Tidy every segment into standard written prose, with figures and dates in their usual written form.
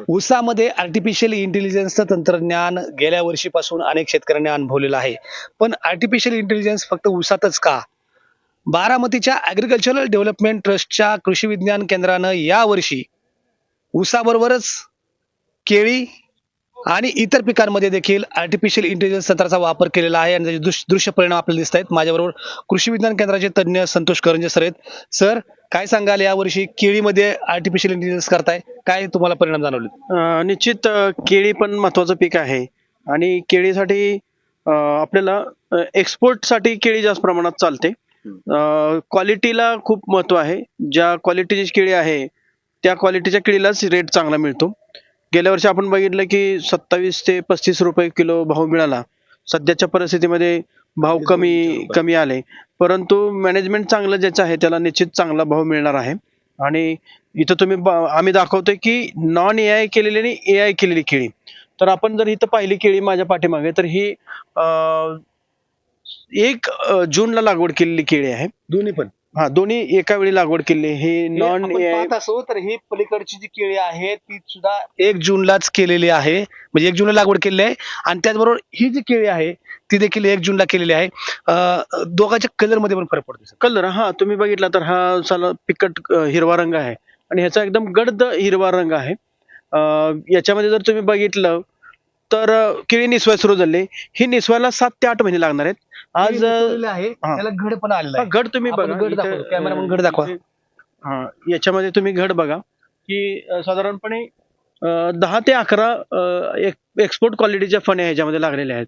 ऊसामध्ये आर्टिफिशियल इंटेलिजन्सचं तंत्रज्ञान गेल्या वर्षीपासून अनेक शेतकऱ्यांनी अनुभवलेलं आहे. पण आर्टिफिशियल इंटेलिजन्स फक्त ऊसातच का? बारामतीच्या ॲग्रीकल्चरल डेव्हलपमेंट ट्रस्टच्या कृषी विज्ञान केंद्रानं यावर्षी ऊसाबरोबरच केळी आणि इतर पिकांमध्ये देखील आर्टिफिशियल इंटेलिजन्स तंत्राचा वापर केलेला आहे आणि त्याचे दृश्य परिणाम आपल्याला दिसत आहेत. माझ्याबरोबर कृषी विज्ञान केंद्राचे तज्ज्ञ संतोष करंजे सर आहेत. सर, काय सांगाल यावर्षी केळीमध्ये आर्टिफिशियल इंटेलिजन्स करताय, काय तुम्हाला परिणाम जाणवले? निश्चित केळी पण महत्वाचं पीक आहे आणि केळीसाठी आपल्याला एक्सपोर्टसाठी केळी जास्त प्रमाणात चालते. क्वालिटीला खूप महत्व आहे. ज्या क्वालिटीची केळी आहे त्या क्वालिटीच्या केळीलाच रेट चांगला मिळतो. गेल्या वर्षी आपण बघितलं की 27 ते 35 रुपये किलो भाव मिळाला. सध्याच्या परिस्थितीमध्ये भाव कमी आले, परंतु मॅनेजमेंट चांगलं ज्याचं आहे त्याला निश्चित चांगला भाव मिळणार आहे. आणि इथं आम्ही दाखवतोय की नॉन एआय केलेली आणि एआय केलेली केळी. तर आपण जर इथं पाहिली केळी माझ्या पाठीमागे, तर ही 1 जूनला लागवड केलेली केळी आहे. दोन्ही पण दोन्ही एका वेळी लागवड केली. ही नॉन एआय पाहत असो तर ही पलीकडची जी केळी आहे ती सुद्धा 1 जूनलाच केलेली आहे, म्हणजे 1 जूनला लागवड केलेली आहे. आणि त्याचबरोबर ही जी केळी आहे ती देखील 1 जूनला केलेली आहे. दोघांच्या कलर मध्ये पण फरक पडतो. कलर तुम्ही बघितला तर हा साला फिकट हिरवा रंग आहे आणि ह्याचा एकदम गडद हिरवा रंग आहे. याच्यामध्ये जर तुम्ही बघितलं तर केळी निसवाय सुरू झाली. ही निसवायला 7 ते 8 महिने लागणार आहेत. आज आहे त्याला घड पण आलेला आहे. घड तुम्ही आपण बघा, घड दाखवतो. कॅमेरामन घड दाखवा. याच्यामध्ये तुम्ही घड बघा की साधारणपणे 10 ते 11 एक्सपोर्ट क्वालिटीच्या फण्या ह्याच्यामध्ये लागलेल्या आहेत.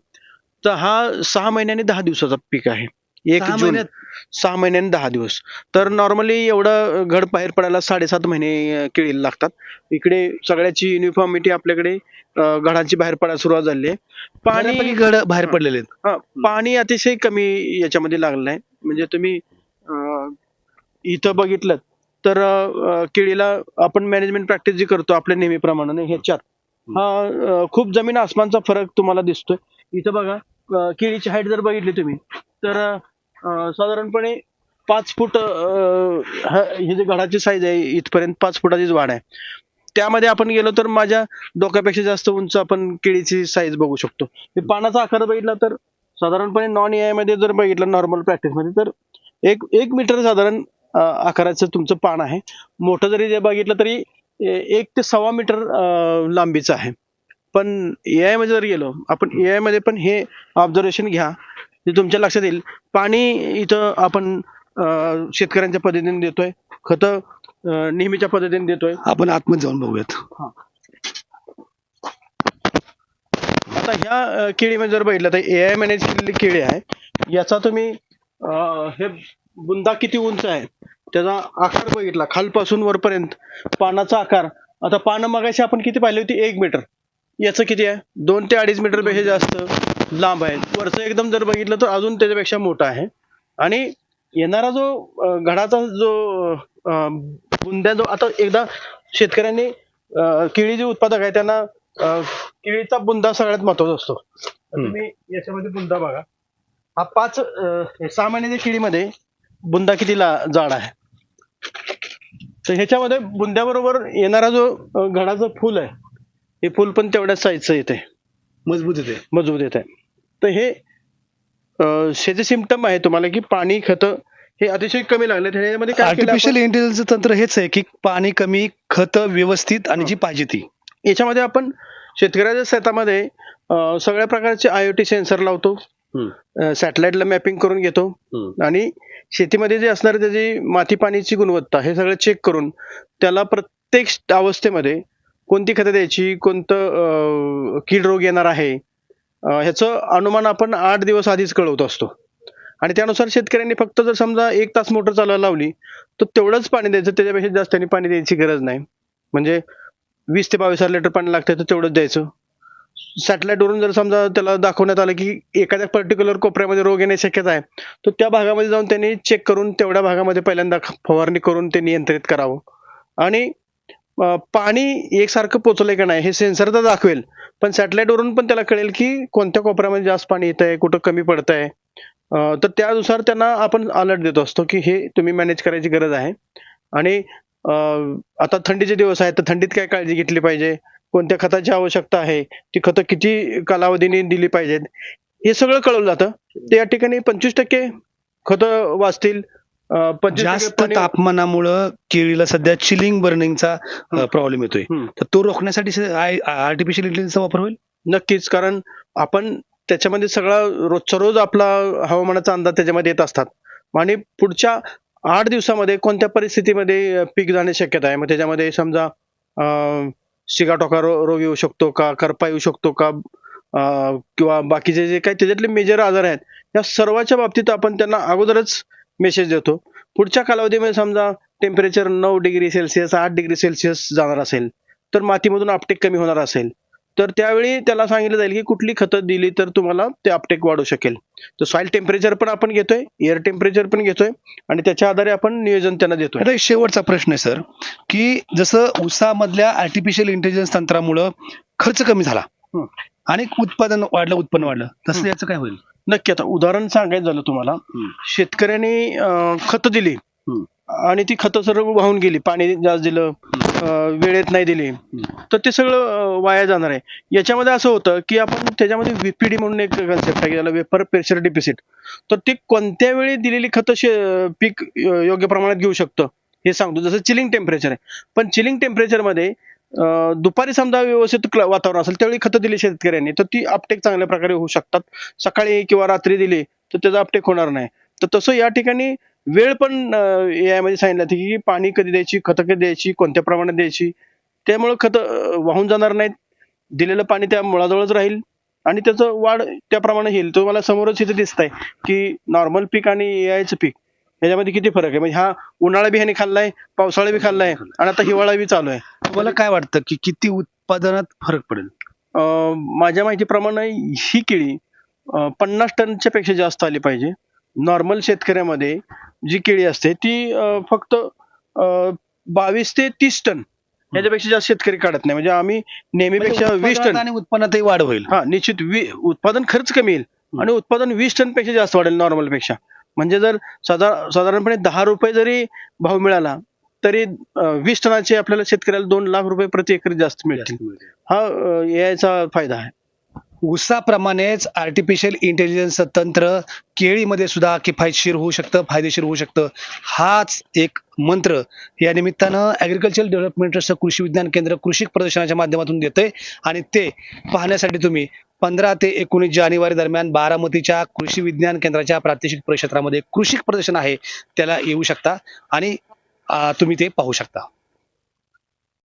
तर हा 6 महिन्यांनी 10 दिवसाचा पीक आहे. 1 6 जून महिन्यात? 6 महिन्यांनी 10 दिवस. तर नॉर्मली एवढं घड बाहेर पडायला 7.5 महिने केळीला लागतात. इकडे सगळ्याची युनिफॉर्मिटी आपल्याकडे घडांची बाहेर पडायला सुरुवात झाली आहे. पाणी घड बाहेर पडलेले आहेत. पाणी अतिशय कमी याच्यामध्ये लागलेलं आहे. म्हणजे तुम्ही इथं बघितलं तर केळीला आपण मॅनेजमेंट प्रॅक्टिस जी करतो आपल्या नेहमीप्रमाणे ह्याच्यात खूप जमीन आसमानचा फरक तुम्हाला दिसतोय. इथं बघा, केळीची हाईट जर बघितली तुम्ही तर साधारणपणे 5 फूट ही जी घडाची साईज आहे इथपर्यंत 5 फुटाचीच वाढ आहे. त्यामध्ये आपण गेलो तर माझ्या डोक्यापेक्षा जास्त उंच आपण केळीची साईज बघू शकतो. पानाचा आकार बघितला तर साधारणपणे नॉन एआय मध्ये जर बघितलं नॉर्मल प्रॅक्टिस मध्ये तर एक मीटर साधारण आकाराचं तुमचं पान आहे. मोठं जरी जे बघितलं तरी 1 ते 1.25 मीटर लांबीचं आहे. पण एआय मध्ये जर गेलो आपण, एआय मध्ये पण हे ऑब्झर्वेशन घ्या, ते तुमच्या लक्षात येईल. पाणी इथं आपण शेतकऱ्यांच्या पद्धतीने देतोय, खतं नेहमीच्या पद्धतीने देतोय. आपण आतमध्ये जाऊन बघूयात. आता ह्या केळीमध्ये जर बघितलं तर एआय मॅनेज केलेली केळी आहे. याचा तुम्ही हे बुंदा किती उंच आहे त्याचा आकार बघितला खालपासून वरपर्यंत पानाचा आकार. आता पानं मगाशी आपण किती पाहिली होती 1 मीटर, याचं किती आहे 2 ते 2.5 मीटर पेक्षा जास्त लांब आहे. वरचं एकदम जर बघितलं तर अजून त्याच्यापेक्षा मोठा आहे. आणि येणारा जो घडाचा जो बुंद्या जो आता एकदा शेतकऱ्यांनी केळी जे उत्पादक आहे त्यांना केळीचा बुंदा सगळ्यात महत्वाचा असतो. तुम्ही याच्यामध्ये बुंदा बघा, हा 6 महिन्याच्या केळीमध्ये बुंदा किती जाड आहे. तर ह्याच्यामध्ये बुंद्याबरोबर येणारा जो घडाचं फुल आहे हे फुल पण तेवढ्याच साईजचं येते, मजबूत येते. तर हे ह्याचे सिम्पटम आहे तुम्हाला की पाणी खतं हे अतिशय कमी लागले. त्याच्यामध्ये काय आर्टिफिशियल इंटेलिजन्सचं तंत्र हेच आहे की पाणी कमी, खतं व्यवस्थित आणि जी पाहिजे ती. याच्यामध्ये आपण शेतकऱ्याच्या शेतामध्ये सगळ्या प्रकारचे IoT सेन्सर लावतो, सॅटेलाइटला मॅपिंग करून घेतो आणि शेतीमध्ये जे असणारे त्याची माती पाण्याची गुणवत्ता हे सगळं चेक करून त्याला प्रत्येक अवस्थेमध्ये कोणती खतं द्यायची, कोणतं कीड रोग येणार आहे ह्याचं अनुमान आपण 8 दिवस आधीच कळवत असतो. आणि त्यानुसार शेतकऱ्यांनी फक्त जर समजा 1 तास मोटर चालवायला लावली तर तेवढंच पाणी द्यायचं, त्याच्यापेक्षा जास्त पाणी द्यायची गरज नाही. म्हणजे 20 ते 22 लिटर पाणी लागतं तर तेवढंच द्यायचं. सॅटेलाइट वरून जर समजा त्याला दाखवण्यात आलं की एखाद्या पर्टिक्युलर कोपऱ्यामध्ये रोग येण्याची शक्यता आहे तर त्या भागामध्ये जाऊन त्यांनी चेक करून तेवढ्या भागामध्ये पहिल्यांदा फवारणी करून ते नियंत्रित करावं. आणि पाणी एकसारखं पोचलंय का नाही हे सेन्सर तर दाखवेल, पण सॅटेलाइट वरून पण त्याला कळेल की कोणत्या कोपऱ्यामध्ये जास्त पाणी येत आहे, कुठं कमी पडत आहे. तर त्यानुसार त्यांना आपण अलर्ट देत असतो की हे तुम्ही मॅनेज करायची गरज आहे. आणि आता थंडीचे दिवस आहेत तर थंडीत काय काळजी घेतली पाहिजे, कोणत्या खताची आवश्यकता आहे, ती खतं किती कालावधीने दिली पाहिजेत, हे सगळं कळवलं जातं. ते या ठिकाणी 25% खतं वाचतील, 25% जास्त पाणी. तापमानामुळं केळीला सध्या चिलिंग बर्निंगचा प्रॉब्लेम येतोय. हम्म. तर तो रोखण्यासाठी आर्टिफिशियल इंटेलिजन्सचा वापर होईल. नक्कीच, कारण आपण त्याच्यामध्ये सगळा रोजचा रोज आपला हवामानाचा अंदाज त्याच्यामध्ये येत असतात आणि पुढच्या 8 दिवसामध्ये कोणत्या परिस्थितीमध्ये पीक जाण्याची शक्यता आहे. मग त्याच्यामध्ये समजा सिगाटोका रोग येऊ शकतो का, करपा येऊ शकतो का, किंवा बाकीचे जे काही त्याच्यातले मेजर आजार आहेत, या सर्वाच्या बाबतीत आपण त्यांना अगोदरच मेसेज देतो. पुढच्या कालावधीमध्ये समजा temperature 9 degree Celsius 8 degree Celsius जाणार असेल, तर मातीमधून अपटेक कमी होणार असेल, तर त्यावेळी त्याला सांगितलं जाईल की कुठली खतं दिली तर तुम्हाला ते अपटेक वाढू शकेल. तर सॉइल टेम्परेचर पण आपण घेतोय, एअर टेम्परेचर पण घेतोय आणि त्याच्या आधारे आपण नियोजन त्यांना देतोय. आता एक शेवटचा प्रश्न आहे सर, की जसं ऊसामधल्या आर्टिफिशियल इंटेलिजन्स तंत्रामुळं खर्च कमी झाला हं. आणि उत्पादन वाढलं, उत्पन्न वाढलं, तसं याचं काय होईल? नक्की. आता उदाहरण सांगायचं झालं तुम्हाला, शेतकऱ्यांनी खतं दिली हं. आणि ती खतं सर्व वाहून गेली, पाणी जास्त दिलं, वेळेत नाही दिली, तर ते सगळं वाया जाणार आहे. याच्यामध्ये असं होतं की आपण त्याच्यामध्ये व्हीपीडी म्हणून एक कन्सेप्ट आहे, त्याला वेपर प्रेशर डिफिसिट. तर ते कोणत्या वेळी दिलेली खतं पीक योग्य प्रमाणात घेऊ शकतं हे सांगतो. जसं चिलिंग टेम्परेचर आहे, पण चिलिंग टेम्परेचरमध्ये दुपारी समजा व्यवस्थित वातावरण असेल त्यावेळी खतं दिली शेतकऱ्यांनी तर ती अपटेक चांगल्या प्रकारे होऊ शकतात. सकाळी किंवा रात्री दिली तर त्याचा अपटेक होणार नाही. तर तसं या ठिकाणी वेळ पण AI मध्ये सांगितलं जातं की पाणी कधी द्यायची, खतं कधी द्यायची, कोणत्या प्रमाणात द्यायची. त्यामुळे खतं वाहून जाणार नाहीत, दिलेलं पाणी त्या मुळाजवळच राहील आणि त्याचं वाढ त्याप्रमाणे येईल. तुम्हाला समोरच इथे दिसतंय की नॉर्मल पीक आणि AIचं पीक याच्यामध्ये किती फरक आहे. म्हणजे हा उन्हाळा बी ह्याने खाल्लाय, पावसाळा बी खाल्लाय आणि आता हिवाळा बी चालू आहे. तुम्हाला काय वाटतं की किती उत्पादनात फरक पडेल? माझ्या माहितीप्रमाणे ही केळी 50 टनच्या पेक्षा जास्त आली पाहिजे. नॉर्मल शेतकऱ्यामध्ये जी केळी असते ती फक्त 22 ते 30 टन याच्यापेक्षा जास्त शेतकरी काढत नाही. म्हणजे आम्ही नेहमीपेक्षा 20 उत्पादनात टन. आणि उत्पन्नातही वाढ होईल. हा, निश्चित उत्पादन खर्च कमी येईल आणि उत्पादन 20 टन पेक्षा जास्त वाढेल नॉर्मल पेक्षा. म्हणजे जर साधारणपणे 10 रुपये जरी भाव मिळाला तरी 20 टनाचे आपल्याला शेतकऱ्याला 2 लाख रुपये प्रति एकर जास्त मिळतील. हा याचा फायदा आहे. ऊसाप्रमाणेच आर्टिफिशियल इंटेलिजन्सचं तंत्र केळीमध्ये सुद्धा किफायतशीर होऊ शकतं, फायदेशीर होऊ शकतं. हाच एक मंत्र या निमित्तानं ॲग्रिकल्चर डेव्हलपमेंट ट्रस्टचं कृषी विज्ञान केंद्र कृषी प्रदर्शनाच्या माध्यमातून देतंय आणि ते पाहण्यासाठी तुम्ही 15 ते 19 जानेवारी दरम्यान बारामतीच्या कृषी विज्ञान केंद्राच्या प्रात्यक्षिक परिक्षेत्रामध्ये कृषी प्रदर्शन आहे त्याला येऊ शकता आणि तुम्ही ते पाहू शकता.